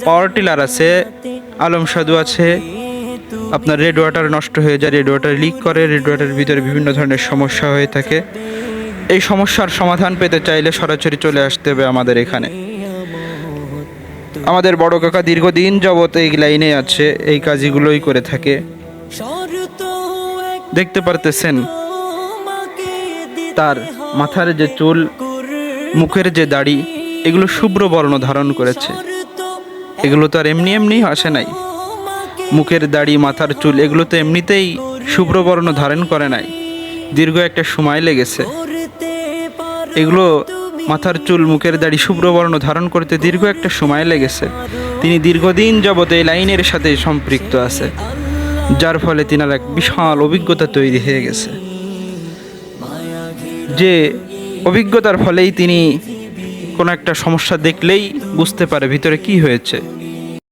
Power tiller আছে, আলম সাধু আছে। আপনার রেড ওয়াটার নষ্ট হয়ে যায়, রেড ওয়াটার লিক করে, রেড ওয়াটারের ভিতরে বিভিন্ন ধরনের সমস্যা হয়ে থাকে। এই সমস্যার সমাধান পেতে চাইলে সরাসরি চলে আসতে হবে আমাদের এখানে। আমাদের বড় কাকা দীর্ঘদিন যাবত এই লাইনে আছে, এই কাজগুলোই করে থাকে। দেখতে পারতেছেন তার মাথার যে চুল, মুখের যে দাড়ি, এগুলো শুভ্র বর্ণ ধারণ করেছে। এগুলো তো আর এমনি এমনি আসে নাই। মুখের দাড়ি, মাথার চুল এগুলো তো এমনিতেই শুভ্র বর্ণ ধারণ করে নাই, দীর্ঘ একটা সময় লেগেছে। এগুলো মাথার চুল, মুখের দাড়ি শুভ্র বর্ণ ধারণ করতে দীর্ঘ একটা সময় লেগেছে। তিনি দীর্ঘদিন যাবত এই লাইনের সাথে সম্পৃক্ত আছে, যার ফলে তিনার এক বিশাল অভিজ্ঞতা তৈরি হয়ে গেছে। যে অভিজ্ঞতার ফলেই তিনি কোনো একটা সমস্যা দেখলেই বুঝতে পারে ভিতরে কি হয়েছে।